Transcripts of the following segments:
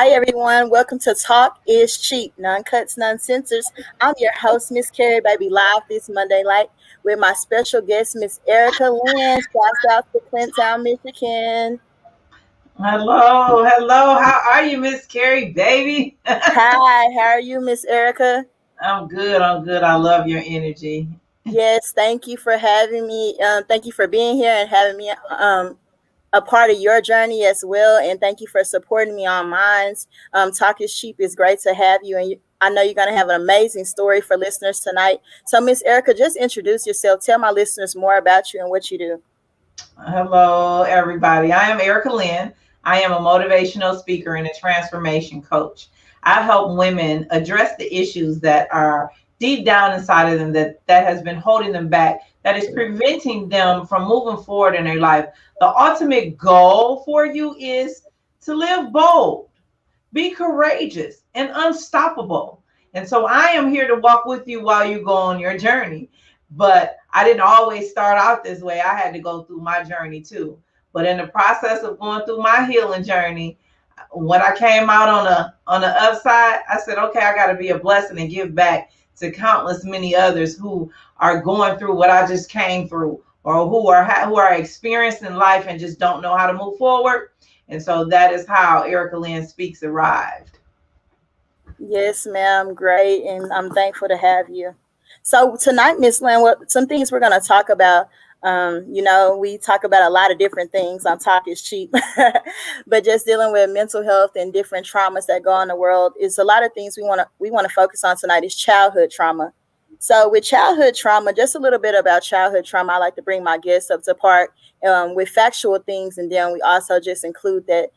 Hi, everyone. Welcome to Talk is Cheap, None Cuts, None Censors. I'm your host, Miss Carrie Baby, live this Monday night with my special guest, Miss Erica Lynn. Shouts out to Clinton, Michigan. Hello. How are you, Miss Carrie, baby? Hi, how are you, Miss Erica? I'm good. I love your energy. Yes, thank you for having me. Thank you for being here and having me a part of your journey as well. And thank you for supporting me on mine. Talk is Cheap is great to have you. And I know you're going to have an amazing story for listeners tonight. So, Miss Erica, just introduce yourself. Tell my listeners more about you and what you do. Hello, everybody. I am Erica Lynn. I am a motivational speaker and a transformation coach. I help women address the issues that are deep down inside of them that has been holding them back, that is preventing them from moving forward in their life. The ultimate goal for you is to live bold, be courageous, and unstoppable. And so I am here to walk with you while you go on your journey. But I didn't always start out this way. I had to go through my journey too. But in the process of going through my healing journey, when I came out on the upside, I said, okay, I got to be a blessing and give back to countless many others who are going through what I just came through, or who are experiencing life and just don't know how to move forward. And so that is how Erica Lynn Speaks arrived. Yes, ma'am. Great. And I'm thankful to have you. So tonight, Miss Lynn, some things we're going to talk about. We talk about a lot of different things on Talk is Cheap, but just dealing with mental health and different traumas that go on in the world is a lot of things we want to focus on tonight is childhood trauma. So with childhood trauma, just a little bit about childhood trauma. I like to bring my guests up to part with factual things, and then we also just include that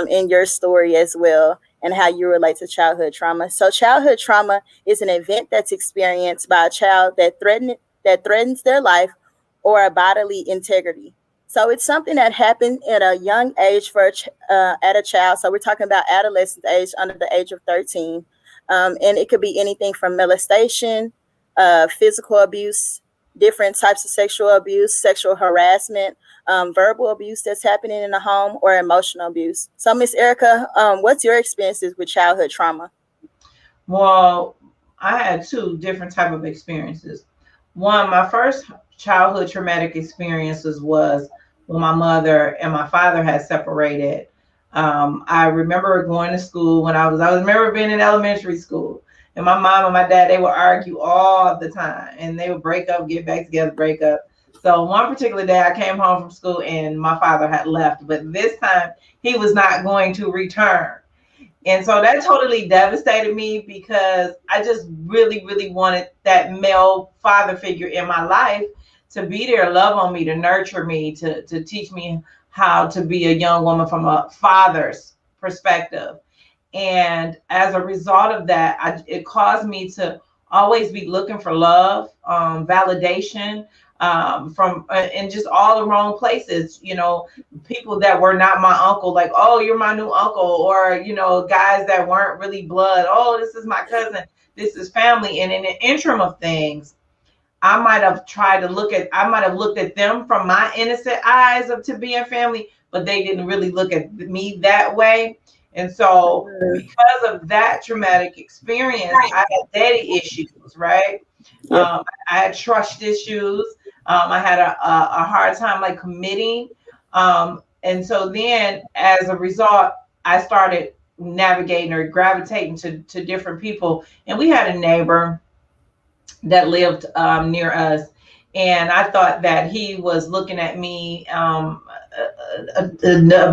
in your story as well and how you relate to childhood trauma. So childhood trauma is an event that's experienced by a child that threatens their life or a bodily integrity. So it's something that happened at a young age at a child. So we're talking about adolescent age under the age of 13. And it could be anything from molestation, physical abuse, different types of sexual abuse, sexual harassment, verbal abuse that's happening in the home, or emotional abuse. So, Miss Erica, what's your experiences with childhood trauma? Well, I had two different type of experiences. One, my first childhood traumatic experiences was when my mother and my father had separated. I remember going to school when I remember being in elementary school, and my mom and my dad, they would argue all the time, and they would break up, get back together, break up. So one particular day I came home from school and my father had left, but this time he was not going to return. And so that totally devastated me because I just really, really wanted that male father figure in my life to be there, love on me, to nurture me, to teach me how to be a young woman from a father's perspective. And as a result of that, it caused me to always be looking for love, validation, from in just all the wrong places. People that were not my uncle, like, oh, you're my new uncle, or guys that weren't really blood. Oh, this is my cousin. This is family. And in the interim of things, I might have looked at them from my innocent eyes of to being family, but they didn't really look at me that way. And so because of that traumatic experience, I had daddy issues, right? Yep. I had trust issues. I had a hard time like committing. And so then as a result, I started navigating or gravitating to different people. And we had a neighbor that lived near us. And I thought that he was looking at me, a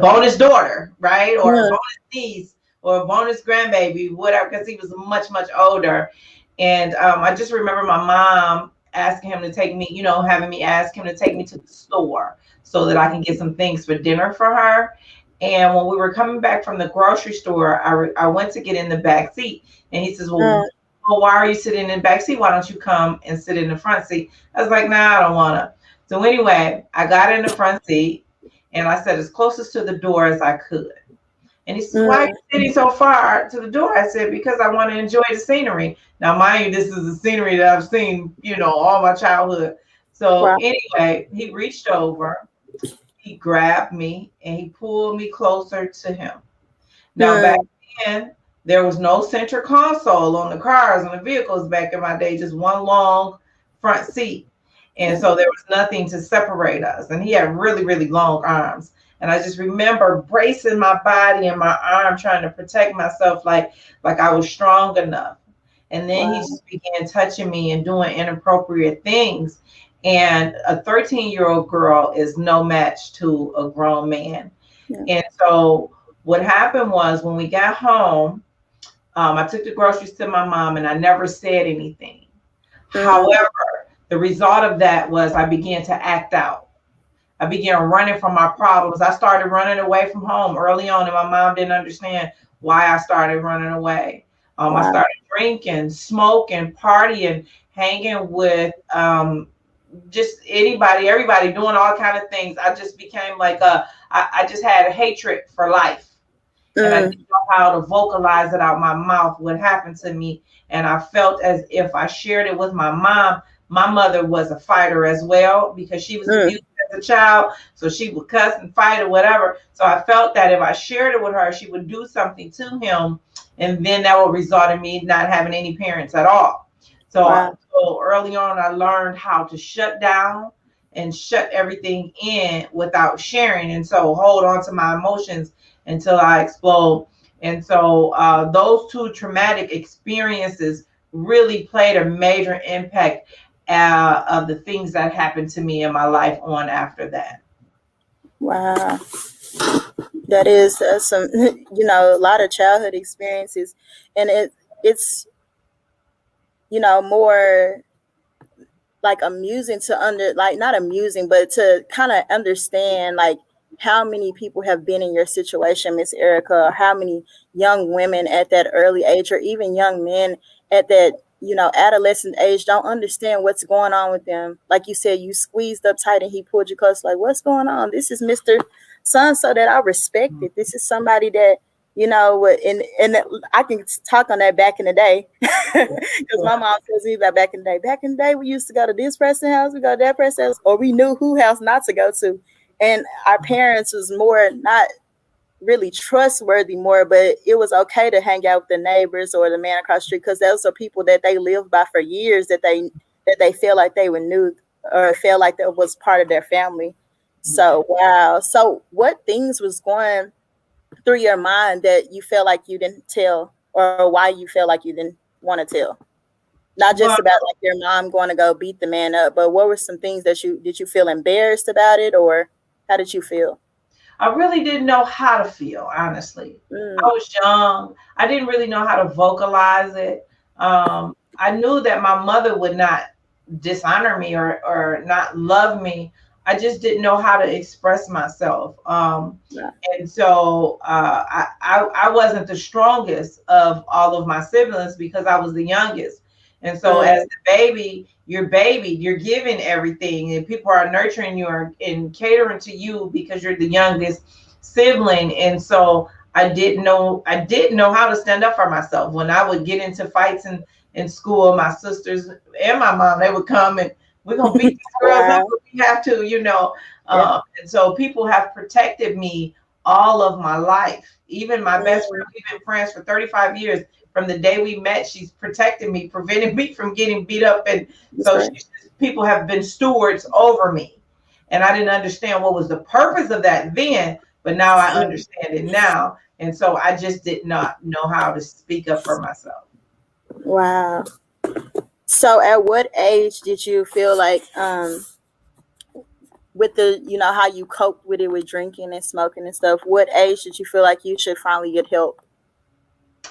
bonus daughter, right? Or a bonus niece or a bonus grandbaby, whatever, because he was much, much older. And I just remember my mom asking him to take me, having me ask him to take me to the store so that I can get some things for dinner for her. And when we were coming back from the grocery store, I went to get in the back seat. And he says, well, why are you sitting in the back seat? Why don't you come and sit in the front seat? I was like, nah, I don't want to. So anyway, I got in the front seat and I sat as closest to the door as I could. And he says, why are you sitting so far to the door? I said, because I want to enjoy the scenery. Now, mind you, this is the scenery that I've seen, all my childhood. So anyway, he reached over, he grabbed me, and he pulled me closer to him. Now, back then there was no center console on the cars and the vehicles back in my day, just one long front seat. And so there was nothing to separate us. And he had really, really long arms. And I just remember bracing my body and my arm, trying to protect myself like I was strong enough. And then he just began touching me and doing inappropriate things. And a 13-year-old girl is no match to a grown man. Yeah. And so what happened was, when we got home, I took the groceries to my mom and I never said anything. However, the result of that was I began to act out. I began running from my problems. I started running away from home early on, and my mom didn't understand why I started running away. I started drinking, smoking, partying, hanging with just everybody doing all kinds of things. I just became like I just had a hatred for life. And I didn't know how to vocalize it out my mouth, what happened to me. And I felt as if I shared it with my mom. My mother was a fighter as well, because she was abused as a child. So she would cuss and fight or whatever. So I felt that if I shared it with her, she would do something to him. And then that would result in me not having any parents at all. So, so early on, I learned how to shut down and shut everything in without sharing. And so hold on to my emotions until I explode. And so those two traumatic experiences really played a major impact of the things that happened to me in my life on after that. Wow. That is some, a lot of childhood experiences. And it's, more like amusing to not amusing, but to kind of understand like how many people have been in your situation, Miss Erica, or how many young women at that early age, or even young men at that, adolescent age, don't understand what's going on with them. Like you said, you squeezed up tight and he pulled you close, like, what's going on? This is Mr. So-and-so that I respected. This is somebody that, and I can talk on that back in the day, because my mom tells me about back in the day. Back in the day, we used to go to this person's house, we go to that person's house, or we knew who house not to go to. And our parents was more not really trustworthy more, but it was okay to hang out with the neighbors or the man across the street, because those are people that they lived by for years, that they feel like they were new or felt like that was part of their family. So, wow. So what things was going through your mind that you felt like you didn't tell, or why you felt like you didn't want to tell? Not just about like your mom going to go beat the man up, but what were some things that did you feel embarrassed about it, or how did you feel? I really didn't know how to feel, honestly. I was young. I didn't really know how to vocalize it. I knew that my mother would not dishonor me or not love me. I just didn't know how to express myself. And so I wasn't the strongest of all of my siblings, because I was the youngest. And so as the baby, you're giving everything, and people are nurturing you and catering to you because you're the youngest sibling. And so I didn't know how to stand up for myself. When I would get into fights in school, my sisters and my mom, they would come and we're going to beat these girls up if we have to, And so people have protected me all of my life. Even my best friend, we've been friends for 35 years. From the day we met, she's protected me, prevented me from getting beat up. And so people have been stewards over me. And I didn't understand what was the purpose of that then, but now I understand it now. And so I just did not know how to speak up for myself. Wow. So at what age did you feel like, with the, how you coped with it with drinking and smoking and stuff, what age did you feel like you should finally get help?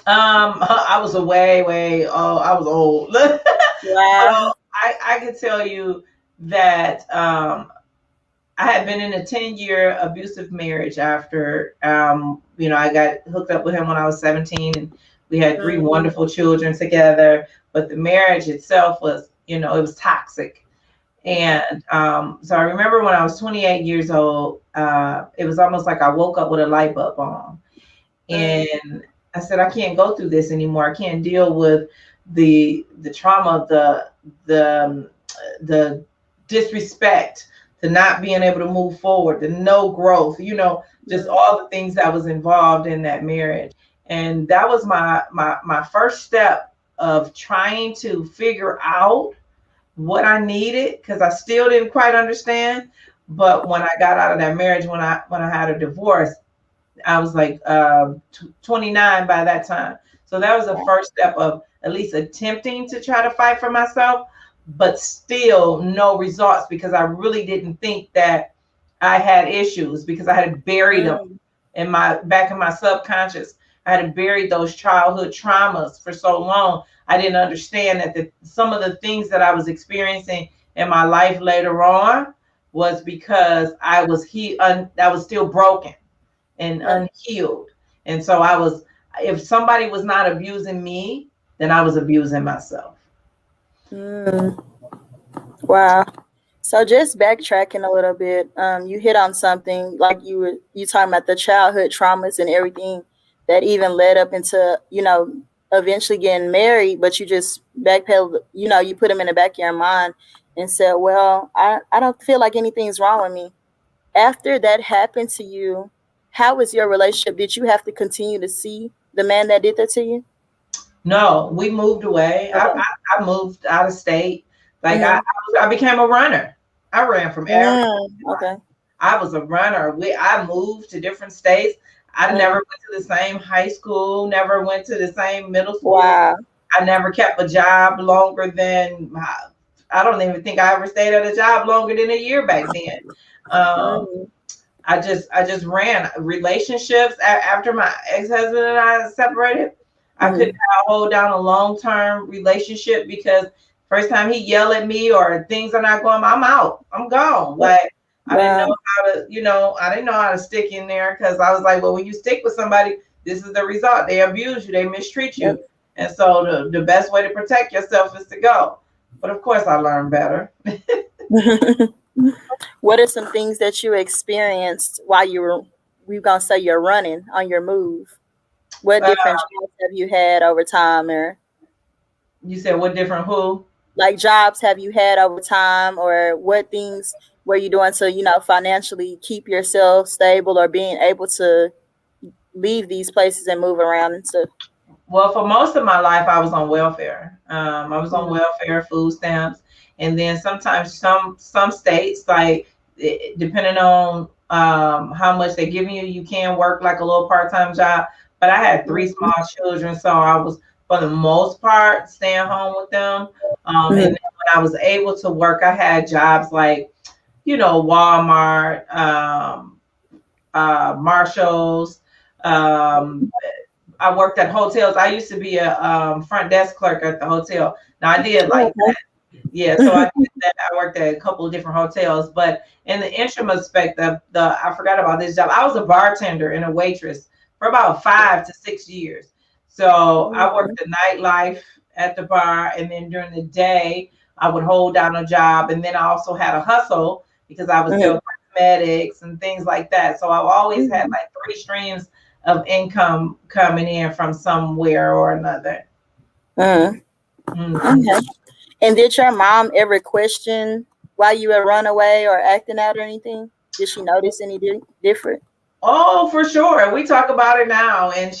I was I was old. Wow. I can tell you that I had been in a 10-year abusive marriage after, I got hooked up with him when I was 17, and we had 3 wonderful children together, but the marriage itself was, it was toxic. And so I remember when I was 28 years old, it was almost like I woke up with a light bulb on. And I said, I can't go through this anymore. I can't deal with the trauma, the disrespect, the not being able to move forward, the no growth, just all the things that was involved in that marriage. And that was my first step of trying to figure out what I needed, because I still didn't quite understand. But when I got out of that marriage, when I had a divorce, I was like 29 by that time. So that was the first step of at least attempting to try to fight for myself, but still no results, because I really didn't think that I had issues, because I had buried them in my back in my subconscious. I had buried those childhood traumas for so long. I didn't understand that some of the things that I was experiencing in my life later on was because I was I was still broken and unhealed. And so if somebody was not abusing me, then I was abusing myself. Wow. So just backtracking a little bit, you hit on something like you talking about the childhood traumas and everything that even led up into, eventually getting married, but you just backpedaled, you put them in the back of your mind and said, well, I don't feel like anything's wrong with me. After that happened to you, how was your relationship? Did you have to continue to see the man that did that to you? No, we moved away. Okay. I moved out of state. Like Mm-hmm. I became a runner. I ran from every. Okay. I was a runner. I moved to different states. I never Mm. went to the same high school. Never went to the same middle school. Wow. I never kept a job longer than. I don't even think I ever stayed at a job longer than a year back then. Mm. I just ran relationships after my ex-husband and I separated. I couldn't hold down a long-term relationship, because first time he yelled at me or things are not going, I'm out. I'm gone. Like I didn't know how to, I didn't know how to stick in there, because I was like, well, when you stick with somebody, this is the result. They abuse you, they mistreat you. Yep. And so the best way to protect yourself is to go. But of course I learned better. What are some things that you experienced while we're gonna say you're running on your move? What Uh, different jobs have you had over time, or you said what different who? like jobs have you had over time, or what things were you doing to, financially keep yourself stable or being able to leave these places and move around and stuff? Well, for most of my life, I was on welfare. I was on Mm. welfare, food stamps, and then sometimes some states, like depending on how much they're giving you, you can work like a little part-time job. But I had three small children, so I was for the most part staying home with them. And then when I was able to work, I had jobs like Walmart, Marshalls. Um, I worked at hotels. I used to be a front desk clerk at the hotel. Now I did like that. Yeah, so I did that. I worked at a couple of different hotels, but in the interim aspect of I forgot about this job. I was a bartender and a waitress for about 5 to 6 years. So I worked the nightlife at the bar, and then during the day I would hold down a job, and then I also had a hustle because I would sell cosmetics and things like that. So I've always had like three streams of income coming in from somewhere or another. Okay. And did your mom ever question why you were run away or acting out or anything? Did she notice any different? Oh, for sure. We talk about it now, and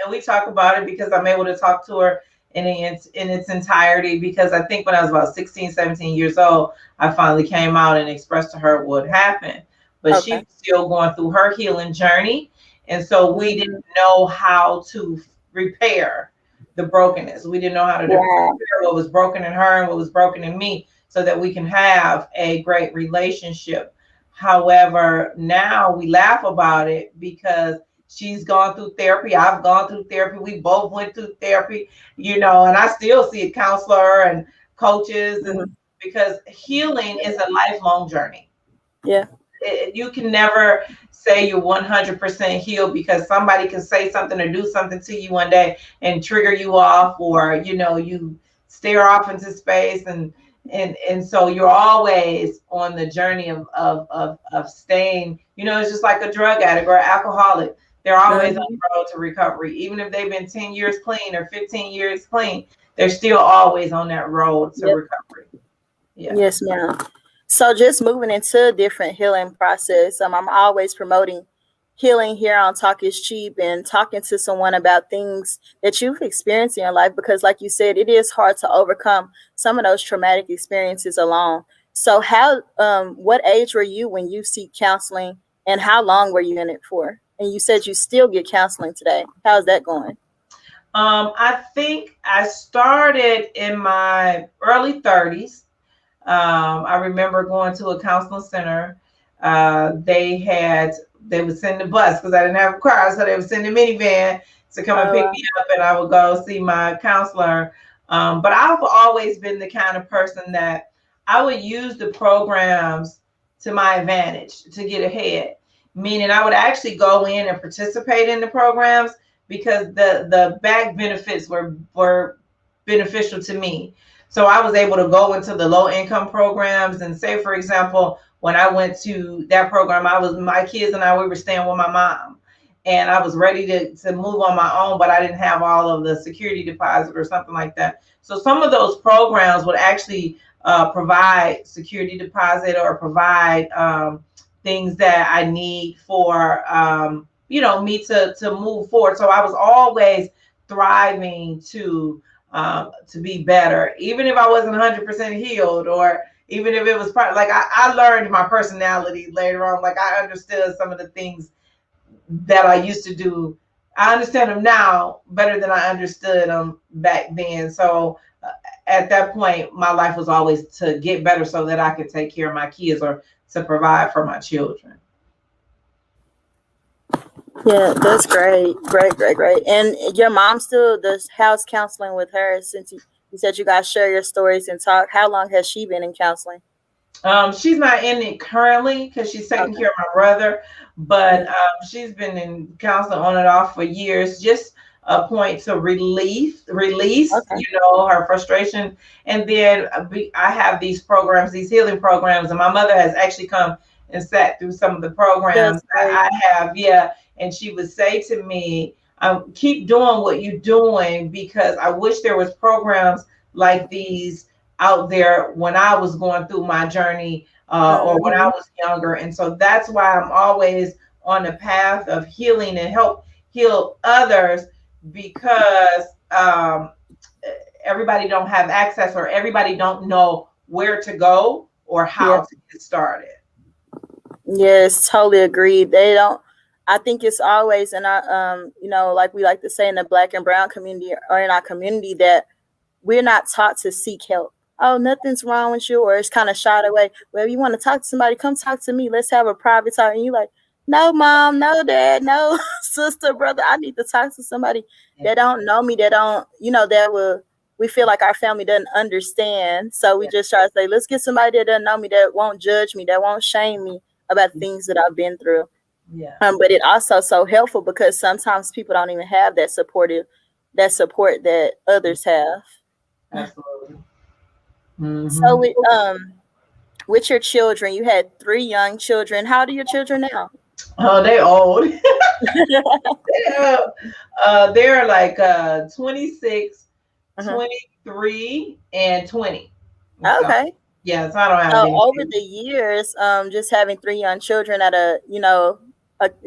we talk about it because I'm able to talk to her in its entirety. Because I think when I was about 16, 17 years old, I finally came out and expressed to her what happened. But she was still going through her healing journey, and so we didn't know how to repair the brokenness. We didn't know how to repair what was broken in her and what was broken in me, so that we can have a great relationship. However, now we laugh about it because she's gone through therapy. I've gone through therapy. We both went through therapy, and I still see a counselor and coaches, and because healing is a lifelong journey. Yeah. You can never say you're 100% healed, because somebody can say something or do something to you one day and trigger you off, or you stare off into space, and so you're always on the journey of staying. It's just like a drug addict or alcoholic. They're always on the road to recovery. Even if they've been 10 years clean or 15 years clean, they're still always on that road to recovery. Yeah. Yes, ma'am. So just moving into a different healing process, I'm always promoting healing here on Talk is Cheap and talking to someone about things that you've experienced in your life, because like you said, it is hard to overcome some of those traumatic experiences alone. So how what age were you when you seek counseling, and how long were you in it for? And you said you still get counseling today. How's that going? I think I started in my early 30s. I remember going to a counseling center. They would send the bus because I didn't have a car, so they would send the minivan to come and pick Oh, me up, and I would go see my counselor. But I've always been the kind of person that I would use the programs to my advantage to get ahead. Meaning, I would actually go in and participate in the programs because the back benefits were beneficial to me. So I was able to go into the low income programs and say, for example, when I went to that program, my kids and I, we were staying with my mom, and I was ready to move on my own, but I didn't have all of the security deposit or something like that. So some of those programs would actually provide security deposit or provide things that I need for me to move forward. So I was always thriving to be better, even if I wasn't 100% healed, or even if it was part like I learned my personality later on. Like I understood some of the things that I used to do. I understand them now better than I understood them back then. So at that point, my life was always to get better so that I could take care of my kids or to provide for my children. yeah, that's great. Great, great, great. And your mom still does house counseling with her, since you said you guys share your stories and talk. How long has she been in counseling? She's not in it currently because she's taking Okay. care of my brother, but Mm. she's been in counseling on and off for years. Just a point to release, Okay. her frustration. And then I have these programs, these healing programs, and my mother has actually come and sat through some of the programs That's that great. I have. Yeah, and she would say to me, "Keep doing what you're doing because I wish there was programs like these out there when I was going through my journey or when I Hmm. was younger." And so that's why I'm always on the path of healing and help heal others because everybody don't have access or everybody don't know where to go or Yeah. how to get started. Yes, totally agreed. They don't. I think it's always in our, like we like to say in the Black and Brown community or in our community, that we're not taught to seek help. Oh, nothing's wrong with you, or it's kind of shied away. Well, if you want to talk to somebody, come talk to me. Let's have a private talk. And you like, no, mom, no, dad, no, sister, brother. I need to talk to somebody Yeah, that don't know me, that don't, that will. We feel like our family doesn't understand, so we yeah, just try to say, let's get somebody that doesn't know me, that won't judge me, that won't shame me about things that I've been through. yeah, But it also so helpful because sometimes people don't even have that support that others have. absolutely. So Hmm. with your children, you had three young children. How old are your children now? Oh, they old. Yeah. They're like 26, Mhm. 23, and 20. So Okay. yeah, so I don't have So any over kids. the years, just having three young children at a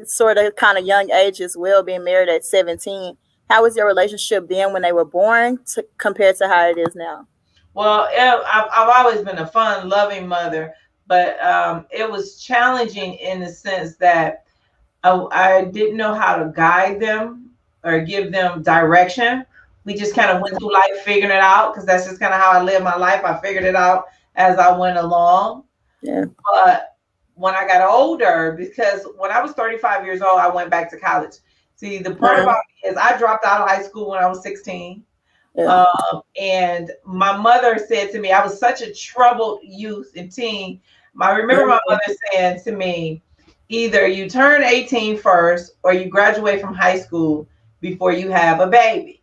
sort of kind of young age as well, being married at 17. How was your relationship then when they were born compared to how it is now? Well, yeah, I've always been a fun, loving mother, but it was challenging in the sense that I didn't know how to guide them or give them direction. We just kind of went Mm, through life figuring it out because that's just kind of how I live my life. I figured it out as I went along. yeah. But when I got older, because when I was 35 years old, I went back to college. See, the part Mm, about me is I dropped out of high school when I was 16. yeah. And my mother said to me, I was such a troubled youth and teen. I remember my Mm, mother saying to me, either you turn 18 first or you graduate from high school before you have a baby.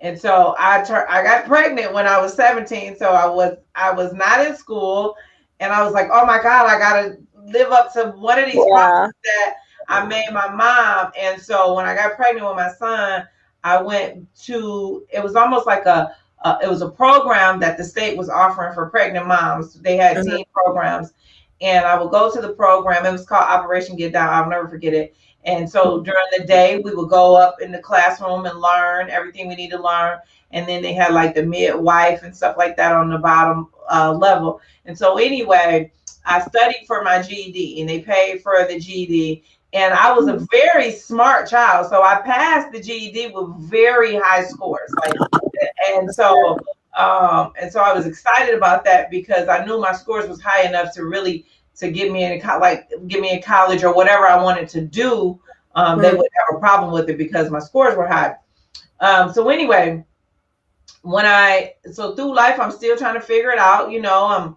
And so I got pregnant when I was 17, so I was not in school, and I was like, "Oh my god, I got to live up to one of these promises Wow. that I made my mom." And so when I got pregnant with my son, I went to it was almost like it was a program that the state was offering for pregnant moms. They had Mhm. teen programs, and I would go to the program. It was called Operation Get Down. I'll never forget it. And so during the day, we would go up in the classroom and learn everything we need to learn. And then they had like the midwife and stuff like that on the bottom level. And so anyway, I studied for my GED and they paid for the GED. And I was a very smart child. So I passed the GED with very high scores. Like, and so I was excited about that because I knew my scores was high enough to really to get me in college or whatever I wanted to do. They wouldn't have a problem with it because my scores were high. So anyway, through life, I'm still trying to figure it out. You know, I'm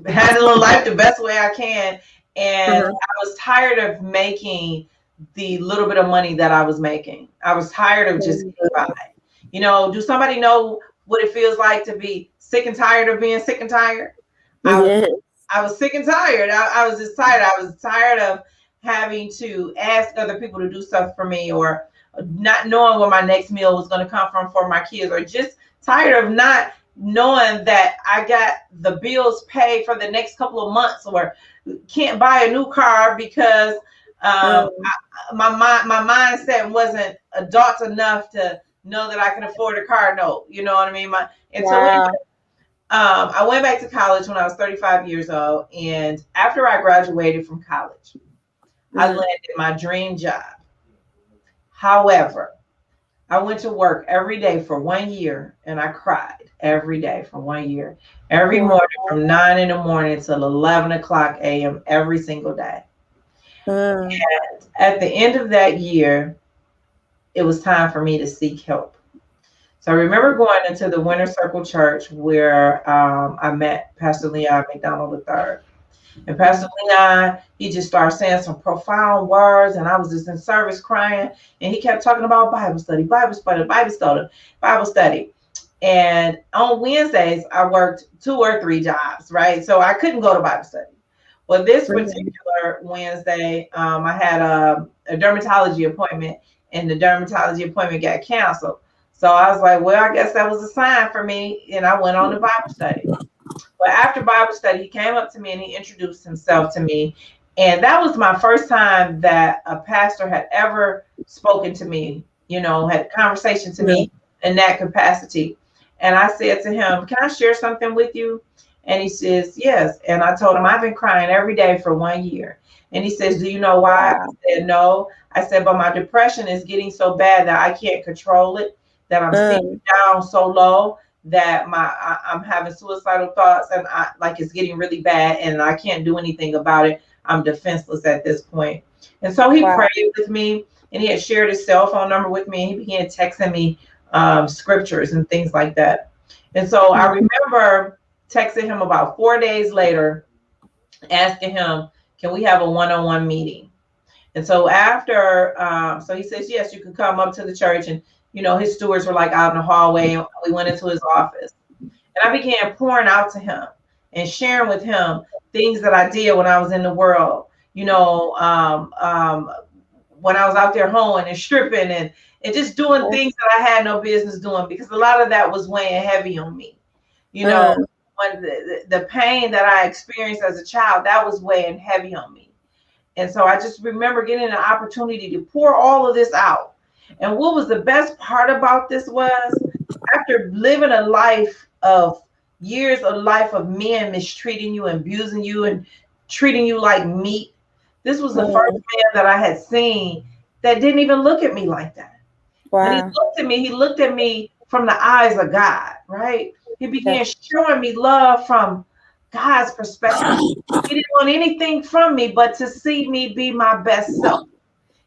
handling life the best way I can. And I was tired of making the little bit of money that I was making. I was tired of just getting by. You know, do somebody know what it feels like to be sick and tired of being sick and tired? I was sick and tired. I was just tired. I was tired of having to ask other people to do stuff for me, or not knowing where my next meal was going to come from for my kids, or just tired of not knowing that I got the bills paid for the next couple of months, or can't buy a new car because my mindset wasn't adult enough to know that I can afford a car note. You know what I mean? I went back to college when I was 35 years old. And after I graduated from college, I landed my dream job. However, I went to work every day for 1 year and I cried every day for 1 year. Every morning from 9 in the morning till 11 o'clock a.m. every single day. And at the end of that year, it was time for me to seek help. So I remember going into the Winter Circle Church where I met Pastor Leon McDonald III. And Pastor Leon, he just started saying some profound words, and I was just in service crying. And he kept talking about Bible study. And on Wednesdays, I worked 2 or 3 jobs, right? So I couldn't go to Bible study. Well, this particular Wednesday, I had a dermatology appointment, and the dermatology appointment got canceled. So I was like, well, I guess that was a sign for me. And I went on to Bible study. But after Bible study, he came up to me and he introduced himself to me. And that was my first time that a pastor had ever spoken to me, you know, had a conversation to me in that capacity. And I said to him, can I share something with you? And he says, yes. And I told him, I've been crying every day for 1 year. And he says, do you know why? I said, no. I said, but my depression is getting so bad that I can't control it, that I'm sinking down so low that I'm having suicidal thoughts, and it's getting really bad and I can't do anything about it. I'm defenseless at this point. And so he prayed with me, and he had shared his cell phone number with me, and he began texting me scriptures and things like that. And so I remember texting him about 4 days later, asking him, can we have a one-on-one meeting? And so after, so he says, yes, you can come up to the church. And, you know, his stewards were like out in the hallway, and we went into his office. And I began pouring out to him and sharing with him things that I did when I was in the world, you know, when I was out there hoeing and stripping and just doing things that I had no business doing, because a lot of that was weighing heavy on me. You know, when the pain that I experienced as a child, that was weighing heavy on me. And so I just remember getting an opportunity to pour all of this out. And what was the best part about this was, after living a life of years of life of men mistreating you, abusing you, and treating you like meat, this was the first man that I had seen that didn't even look at me like that. When he looked at me from the eyes of God, right? He began showing me love from God's perspective. He didn't want anything from me but to see me be my best self.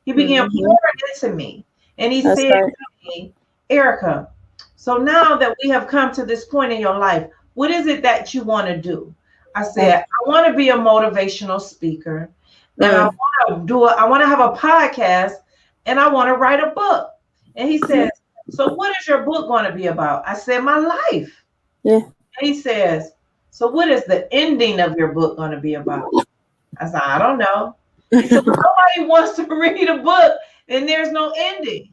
He began pouring into me. And he said to me, Erica, so now that we have come to this point in your life, what is it that you want to do? I said, I want to be a motivational speaker. And I want to have a podcast, and I want to write a book. And he says, so what is your book going to be about? I said, my life. And he says, so what is the ending of your book going to be about? I said, I don't know. He said, well, nobody wants to read a book and there's no ending.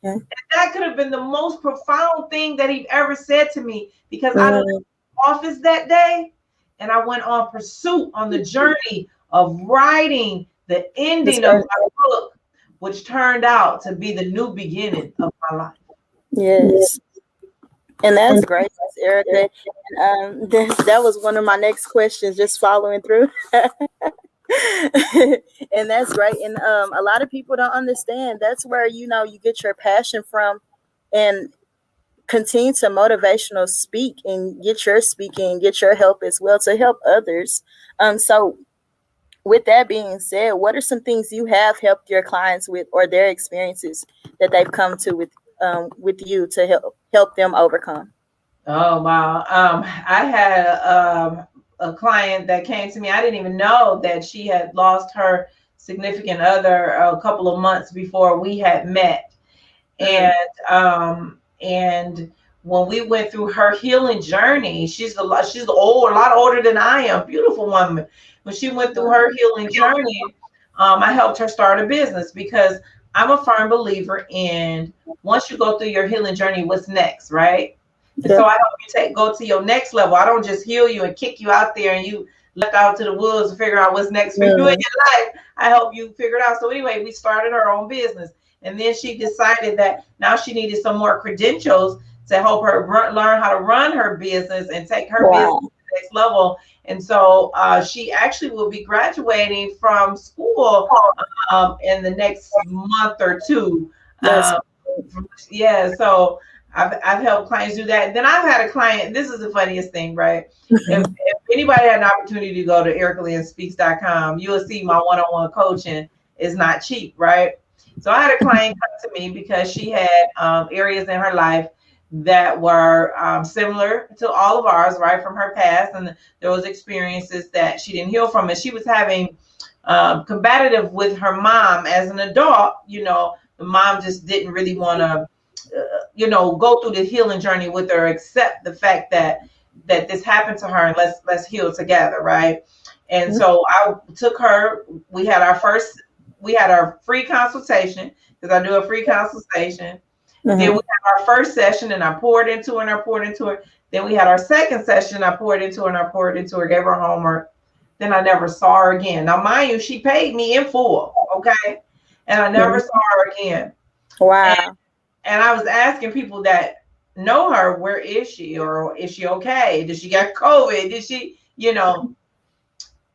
And that could have been the most profound thing that he ever said to me, because I left the office that day and I went on pursuit on the journey of writing the That's ending of great. my book, which turned out to be the new beginning of my life. Yes. And that's great, Miss Erica. And that was one of my next questions, just following through. And that's great. And a lot of people don't understand that's where you get your passion from, and continue to motivational speak and get your speaking, get your help as well to help others. So with that being said, what are some things you have helped your clients with, or their experiences that they've come to with you to help them overcome? Oh wow. I had a client that came to me. I didn't even know that she had lost her significant other a couple of months before we had met. Mm. And when we went through her healing journey, she's old, a lot older than I am, beautiful woman. When she went through her healing journey, I helped her start a business because I'm a firm believer in once you go through your healing journey, what's next, right? And Yeah. so I help you go to your next level. I don't just heal you and kick you out there and you left out to the woods to figure out what's next for you in your Mm. life. I help you figure it out. So anyway, we started her own business. And then she decided that now she needed some more credentials to help her learn how to run her business and take her business Wow. to the next level. And so she actually will be graduating from school in the next month or two. That's Um, yeah, so I've helped clients do that. And then I've had a client, this is the funniest thing, right? If anybody had an opportunity to go to ericalynnspeaks.com, you will see my one-on-one coaching is not cheap, right? So I had a client come to me because she had areas in her life that were similar to all of ours, right, from her past, and there was experiences that she didn't heal from, and she was having combative with her mom as an adult. The mom just didn't really want to, go through the healing journey with her, accept the fact that this happened to her, and let's heal together, right? And so I took her. We had our free consultation because I do a free consultation. Then we had our first session and I poured into her and I poured into her. Then we had our second session. I poured into her and I poured into her, gave her homework. Then I never saw her again. Now, mind you, she paid me in full, okay? And I never saw her again. Wow. And I was asking people that know her, where is she? Or is she okay? Did she get COVID? Did she,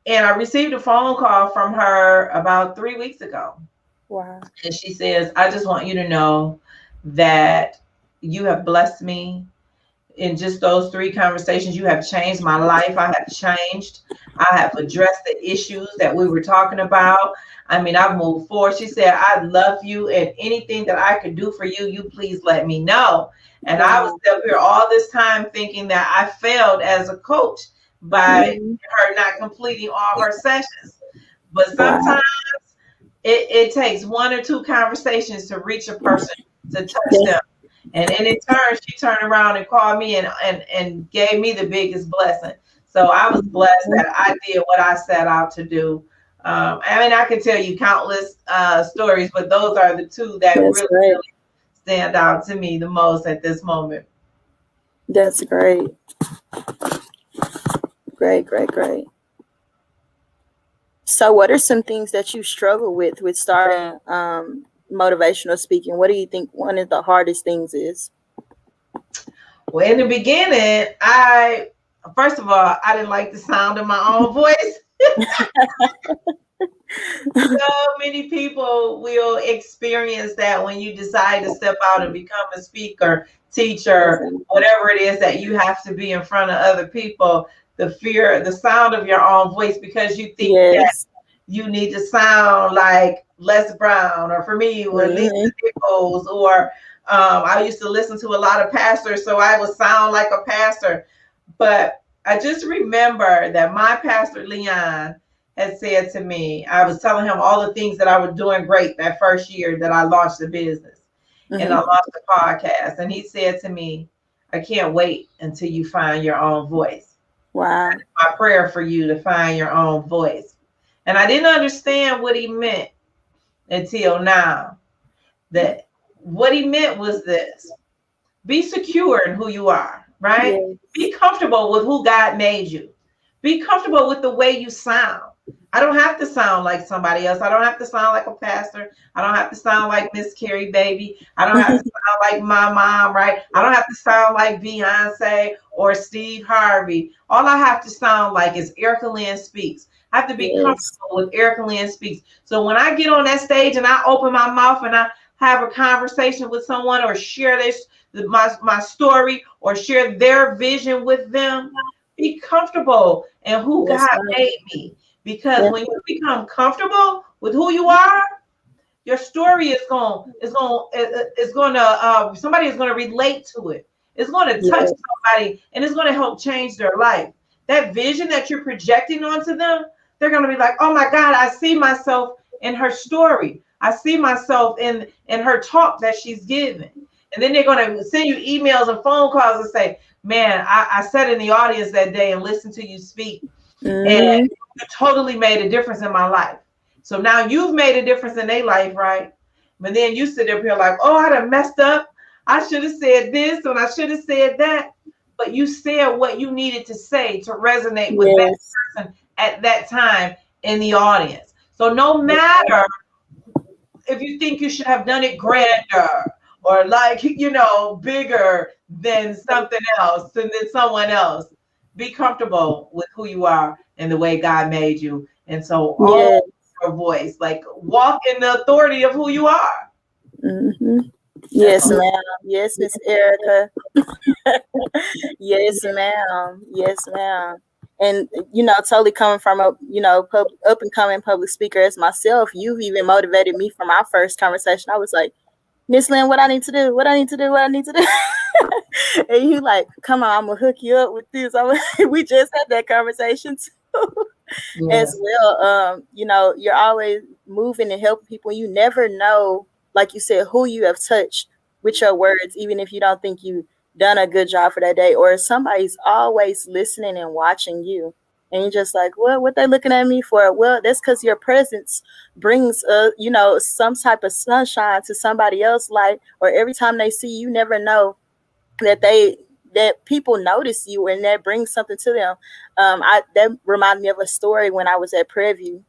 And I received a phone call from her about 3 weeks ago. Wow. And she says, I just want you to know that you have blessed me in just those 3 conversations. You have changed my life. I have changed. I have addressed the issues that we were talking about. I mean, I've moved forward. She said, I love you, and anything that I could do for you, you please let me know. And I was up here all this time thinking that I failed as a coach by her not completing all her sessions. But sometimes it takes 1 or 2 conversations to reach a person, to touch them. And in turn, she turned around and called me and gave me the biggest blessing. So I was blessed that I did what I set out to do. I mean, I can tell you countless stories, but those are the 2 that That's really, great. really stand out to me the most at this moment. That's great. Great, great, great. So what are some things that you struggle with starting motivational speaking? What do you think one of the hardest things is? Well, in the beginning, first of all, I didn't like the sound of my own voice. So many people will experience that when you decide to step out and become a speaker, teacher, whatever it is that you have to be in front of other people. The fear, the sound of your own voice, because you think that you need to sound like Les Brown, or for me, with Lisa Nichols, or I used to listen to a lot of pastors, so I would sound like a pastor. But I just remember that my pastor, Leon, had said to me, I was telling him all the things that I was doing great that first year that I launched the business and I launched the podcast. And he said to me, I can't wait until you find your own voice. Wow. That's my prayer for you, to find your own voice. And I didn't understand what he meant until now. That what he meant was this: be secure in who you are, right? Yes. Be comfortable with who God made you. Be comfortable with the way you sound. I don't have to sound like somebody else. I don't have to sound like a pastor. I don't have to sound like Miss Carrie Baby. I don't have to sound like my mom, right? I don't have to sound like Beyonce or Steve Harvey. All I have to sound like is Erica Lynn Speaks. I have to be Yes. comfortable with Erica Lynn Speaks. So when I get on that stage and I open my mouth and I have a conversation with someone or share my story or share their vision with them, be comfortable in who Yes, God ma'am. made me. Because Yes. when you become comfortable with who you are, your story is going to somebody is going to relate to it. It's going to touch Yes. somebody and it's going to help change their life. That vision that you're projecting onto them, they're going to be like, oh my God, I see myself in her story. I see myself in her talk that she's giving. And then they're going to send you emails and phone calls and say, man, I sat in the audience that day and listened to you speak. And Mm-hmm. you totally made a difference in my life. So now you've made a difference in their life, right? But then you sit up here like, oh, I done messed up. I should have said this and I should have said that. But you said what you needed to say to resonate with that Yes. person at that time in the audience. So no Yes, matter if you think you should have done it grander or like, bigger than something else and than someone else, be comfortable with who you are and the way God made you. And so own yes. your voice, like walk in the authority of who you are. Mm-hmm. That's Yes, all. ma'am. Yes, Miss Erica. Yes, ma'am. Yes, ma'am. And totally coming from a up and coming public speaker as myself, you've even motivated me from our first conversation. I was like, Miss Lynn, what I need to do, what I need to do, what I need to do. And you like, come on, I'm gonna hook you up with this. We just had that conversation too. As Yes. well. You're always moving and helping people. You never know, like you said, who you have touched with your words, even if you don't think you've done a good job for that day, or somebody's always listening and watching you. And you're just like, well, what they looking at me for? Well, that's because your presence brings, some type of sunshine to somebody else's life. Or every time they see you, you never know that people notice you and that brings something to them. I That reminded me of a story when I was at Prairie View.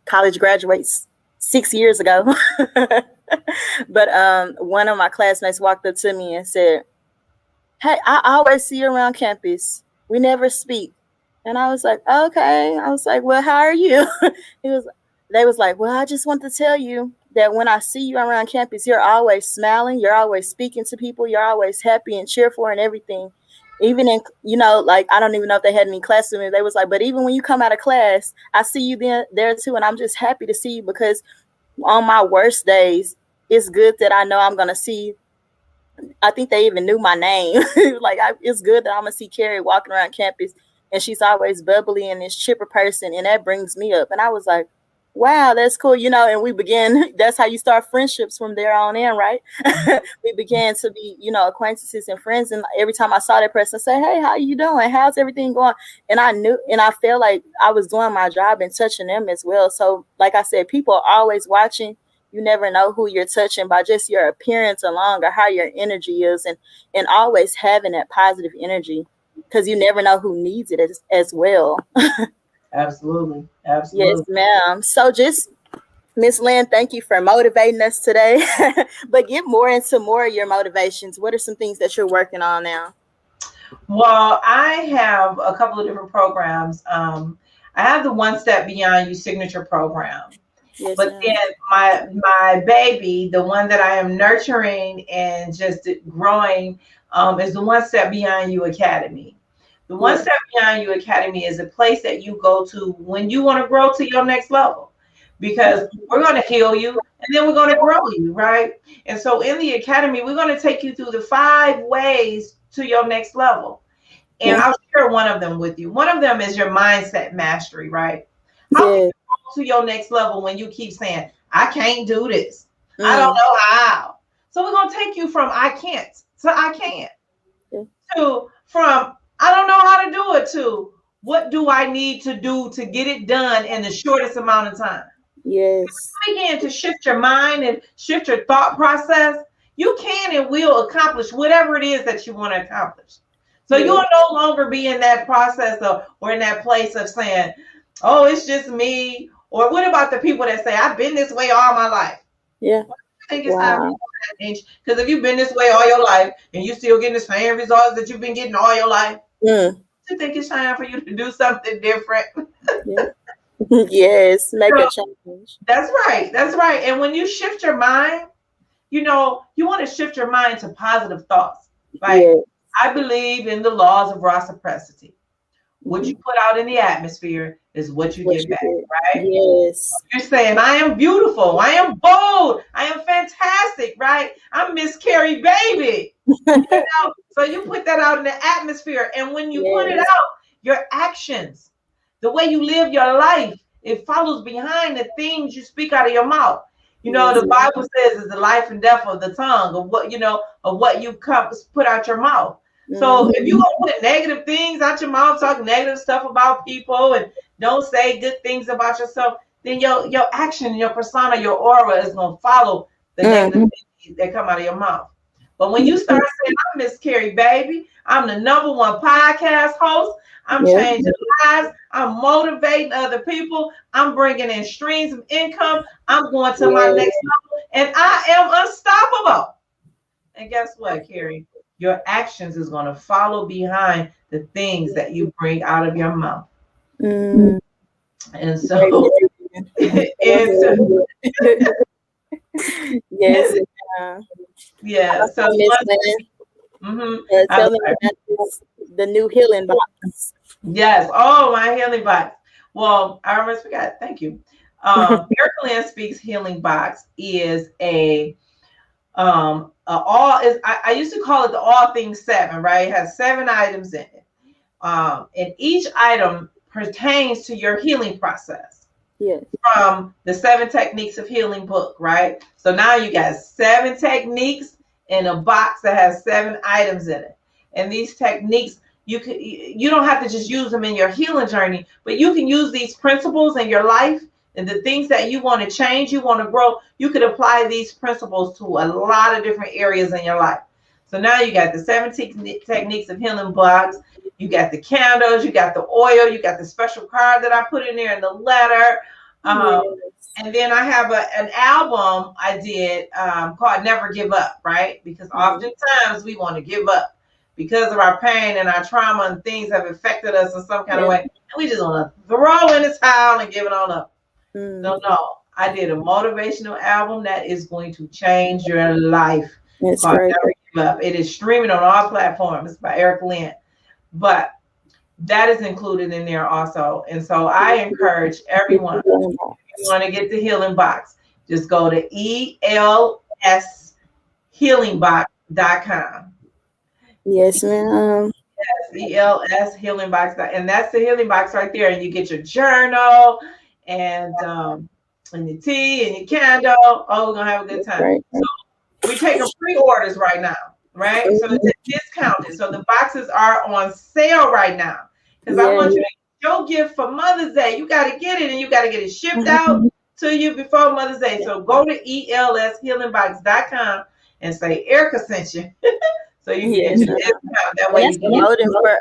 College graduates 6 years ago. But one of my classmates walked up to me and said, hey, I always see you around campus. We never speak. And I was like, okay. I was like, well, how are you? he was They was like, well, I just want to tell you that when I see you around campus, you're always smiling, you're always speaking to people, you're always happy and cheerful and everything. Even in, like, I don't even know if they had any class with me. They was like, but even when you come out of class, I see you there too. And I'm just happy to see you because on my worst days, it's good that I know I'm going to see. I think they even knew my name. It's good that I'm gonna see Carrie walking around campus, and she's always bubbly and this chipper person, and that brings me up. And I was like, wow, that's cool, And we began. That's how you start friendships from there on in, right? We began to be, acquaintances and friends. And every time I saw that person, I say, hey, how you doing? How's everything going? And I knew, and I felt like I was doing my job and touching them as well. So, like I said, people are always watching. You never know who you're touching by just your appearance alone or how your energy is, and always having that positive energy, because you never know who needs it as well. Absolutely. Yes, Absolutely. ma'am. So just Miss Lynn, thank you for motivating us today. But get more into more of your motivations. What are some things that you're working on now? Well, I have a couple of different programs. I have the One Step Beyond You signature program. Yes, But then ma'am. my baby, the one that I am nurturing and just growing, is the One Step Beyond You Academy. The One Yes, Step Beyond You Academy is a place that you go to when you want to grow to your next level, because we're going to heal you and then we're going to grow you, right? And so in the academy, we're going to take you through the 5 ways to your next level. And yes, I'll share one of them with you. One of them is your mindset mastery, right? How can yes. you go to your next level when you keep saying, I can't do this? I don't Mm, know how. So we're going to take you from I can't to I can, yes, to from I don't know how to do it to what do I need to do to get it done in the shortest amount of time. yes, Begin to shift your mind and shift your thought process, you can and will accomplish whatever it is that you want to accomplish. So yes, you'll no longer be in that process of or in that place of saying, Oh, it's just me. Or what about the people that say, I've been this way all my life? Yeah. I think it's time for you Wow. to change. Because if you've been this way all your life and you still getting the same results that you've been getting all your life, Mm. I think it's time for you to do something different. Yeah. Yes. Make a So change. that's right. That's right. And when you shift your mind, you want to shift your mind to positive thoughts. Like, Yeah. I believe in the laws of reciprocity. What you Mm-hmm. put out in the atmosphere is what you What get you back, did. right? Yes. You're saying, I am beautiful, I am bold, I am fantastic, right? I'm Miss Carrie Baby. So you put that out in the atmosphere. And when you put it Yes. out, your actions, the way you live your life, it follows behind the things you speak out of your mouth. Yes. The Bible says is the life and death of the tongue, of what you put out your mouth. So if Mm-hmm. you gonna put negative things out your mouth, talk negative stuff about people, and don't say good things about yourself, then your action, your persona, your aura is gonna follow the negative things that come out of your mouth. But when you start saying, I'm Miss Carrie Baby, I'm the number one podcast host, I'm Yeah. changing lives, I'm motivating other people, I'm bringing in streams of income, I'm going to my Yeah. next level, and I am unstoppable. And guess what, Carrie? Your actions is going to follow behind the things that you bring out of your mouth. Mm. And Great. so, it's, Yes. yeah. So, Also, Miss Lynn, I'm tell me sorry. about this, the new healing box. Yes. Oh, my healing box. Well, I almost forgot. Thank you. Erica Lynn Speaks Healing Box is all is I used to call it the all things seven, right? It has 7 items in it. And each item pertains to your healing process Yes. from the 7 techniques of healing book, right? So now you got 7 techniques in a box that has 7 items in it. And these techniques, you don't have to just use them in your healing journey, but you can use these principles in your life and the things that you want to change, you want to grow. You could apply these principles to a lot of different areas in your life. So now you got the 7 techniques of healing blocks. You got the candles, you got the oil, you got the special card that I put in there in the letter. Um, Yes. and then I have an album I did called Never Give Up, right? Because Mm. oftentimes we want to give up because of our pain and our trauma and things have affected us in some kind of Yeah. way. And we just want to throw in the towel and give it on up. Mm. So, no, I did a motivational album that is going to change your life That's called great. Never Give Up. It is streaming on all platforms. It's by Eric Lynn. But that is included in there also. And so I encourage everyone, if you want to get the healing box, just go to elshealingbox.com. Yes, ma'am. ELS healing box. And that's the healing box right there. And you get your journal and your tea and your candle. Oh, we're gonna have a good That's time. great. We're taking pre-orders right now, right? So Mhm. it's discounted. So the boxes are on sale right now. Because I Yes. want you to get your gift for Mother's Day. You got to get it and you got to get it shipped out to you before Mother's Day. So go to elshealingbox.com and say Erica sent you. So you can get Yes, your ma'am. discount. That And way that's you can get promoting for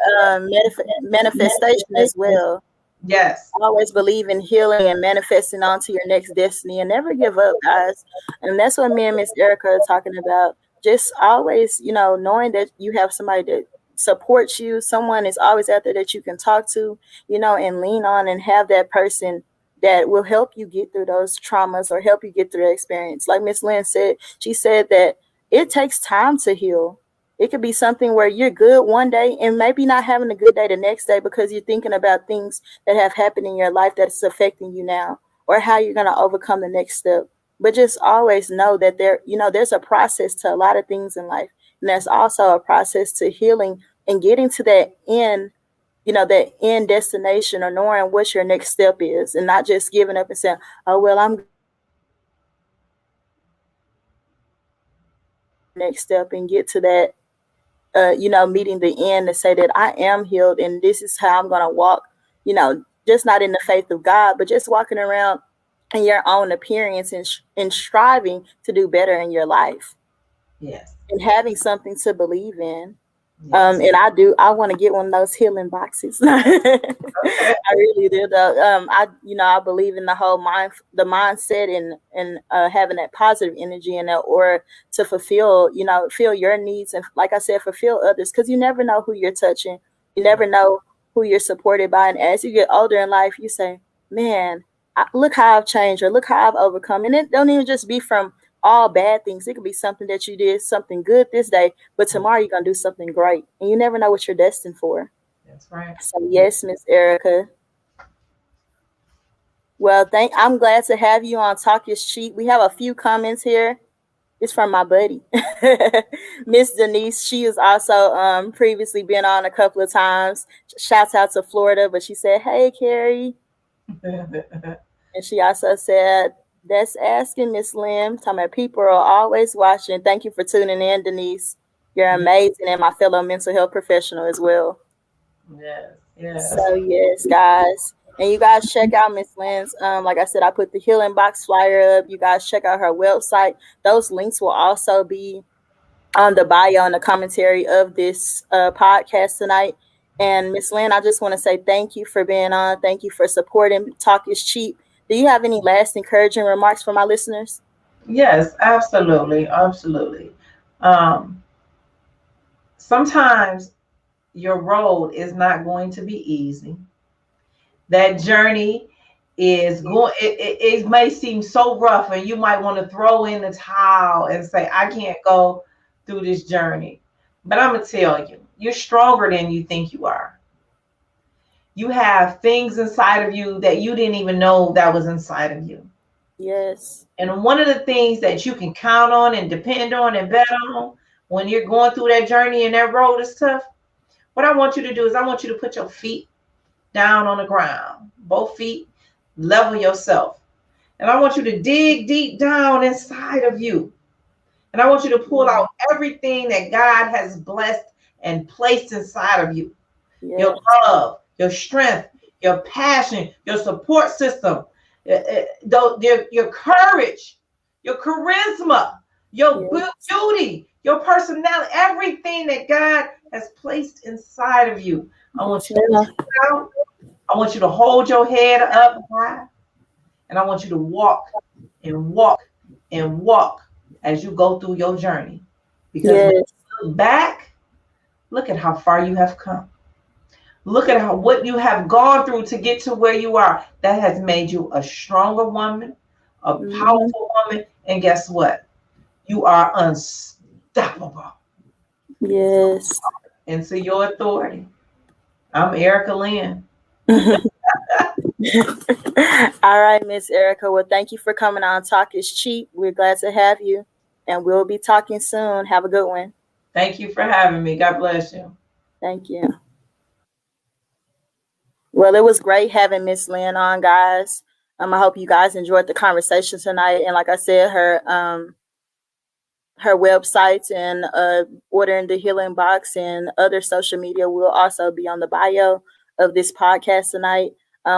manifestation as well. yes. Always believe in healing and manifesting onto your next destiny and never give up, guys. And that's what me and Miss Erica are talking about. Just always, knowing that you have somebody that supports you, someone is always out there that you can talk to, and lean on and have that person that will help you get through those traumas or help you get through the experience. Like Miss Lynn said, she said that it takes time to heal. It could be something where you're good one day and maybe not having a good day the next day because you're thinking about things that have happened in your life that's affecting you now or how you're going to overcome the next step. But just always know that there's a process to a lot of things in life. And there's also a process to healing and getting to that end destination or knowing what your next step is and not just giving up and saying, oh, well, I'm good where I'm at. Next step and get to that meeting the end to say that I am healed and this is how I'm going to walk, just not in the faith of God, but just walking around in your own appearance and striving to do better in your life Yes. and having something to believe in. Yes. And I want to get one of those healing boxes. Okay. I really do though. I believe in the whole the mindset and having that positive energy in that, or to fulfill, fill your needs, and like I said, fulfill others, because you never know who you're touching. You never know who you're supported by, and as you get older in life, you say, "Man, look how I've changed, or look how I've overcome." And it don't even just be from all bad things. It could be something that you did something good this day, but tomorrow you're gonna do something great, and you never know what you're destined for. That's right. So yes, Miss Erica. Well, I'm glad to have you on Talk is Cheap. We have a few comments here. It's from my buddy, Miss Denise. She has also previously been on a couple of times. Shouts out to Florida, but she said, "Hey, Carrie," and she also said, "That's asking, Miss Lynn." Talking about people are always watching. Thank you for tuning in, Denise. You're amazing, and my fellow mental health professional as well. Yes. Yes. So yes, guys. And you guys check out Miss Lynn's. Like I said, I put the healing box flyer up. You guys check out her website. Those links will also be on the bio and the commentary of this podcast tonight. And Miss Lynn, I just want to say thank you for being on. Thank you for supporting Talk is Cheap. Do you have any last encouraging remarks for my listeners? Yes, absolutely. Absolutely. Um, Sometimes your road is not going to be easy. That journey is going, it may seem so rough, and you might want to throw in the towel and say, I can't go through this journey. But I'm going to tell you, you're stronger than you think you are. You have things inside of you that you didn't even know that was inside of you. Yes. And one of the things that you can count on and depend on and bet on when you're going through that journey and that road is tough, what I want you to do is I want you to put your feet down on the ground, both feet, level yourself. And I want you to dig deep down inside of you. And I want you to pull out everything that God has blessed and placed inside of you. Yes. Your love, your strength, your passion, your support system, your courage, your charisma, your beauty, your personality, everything that God has placed inside of you. I want you to pull it out. I want you to hold your head up high, and I want you to walk and walk and walk as you go through your journey. Because when you look back, look at how far you have come. Look at what you have gone through to get to where you are. That has made you a stronger woman, a powerful woman, and guess what? You are unstoppable. Yes. Into your authority. I'm Erica Lynn. All right, Miss Erica. Well, thank you for coming on Talk is Cheap. We're glad to have you, and we'll be talking soon. Have a good one. Thank you for having me. God bless you. Thank you. Well, it was great having Miss Lynn on, guys. I hope you guys enjoyed the conversation tonight. And like I said, her websites and ordering the healing box and other social media will also be on the bio of this podcast tonight.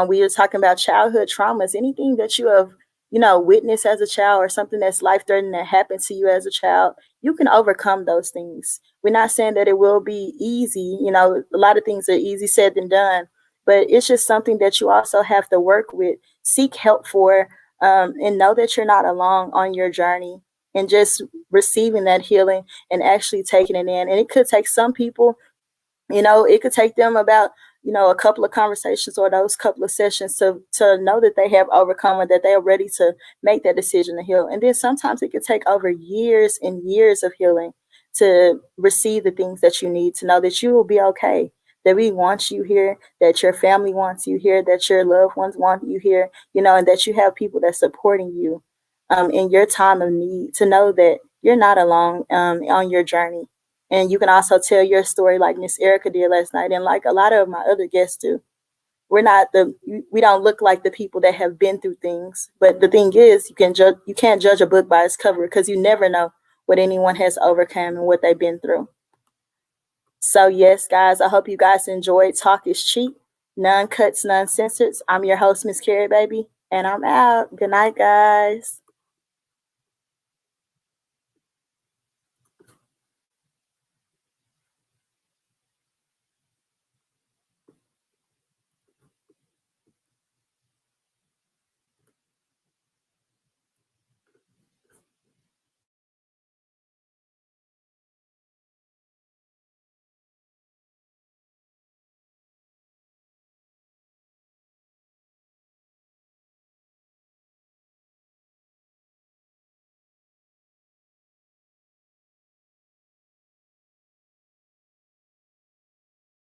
We were talking about childhood traumas, anything that you have, witnessed as a child, or something that's life-threatening that happened to you as a child. You can overcome those things. We're not saying that it will be easy. A lot of things are easy said than done, but it's just something that you also have to work with, seek help for, and know that you're not alone on your journey, and just receiving that healing and actually taking it in. And it could take some people, it could take them about, a couple of conversations or those couple of sessions to know that they have overcome, and that they are ready to make that decision to heal. And then sometimes it could take over years and years of healing to receive the things that you need, to know that you will be okay, that we want you here, that your family wants you here, that your loved ones want you here, and that you have people that's supporting you in your time of need, to know that you're not alone on your journey. And you can also tell your story like Miss Erica did last night, and like a lot of my other guests do. We don't look like the people that have been through things. But the thing is, you can't judge a book by its cover, because you never know what anyone has overcome and what they've been through. So yes, guys, I hope you guys enjoyed Talk is Cheap, none cuts, none censored. I'm your host, Miss Carrie Baby, and I'm out. Good night, guys.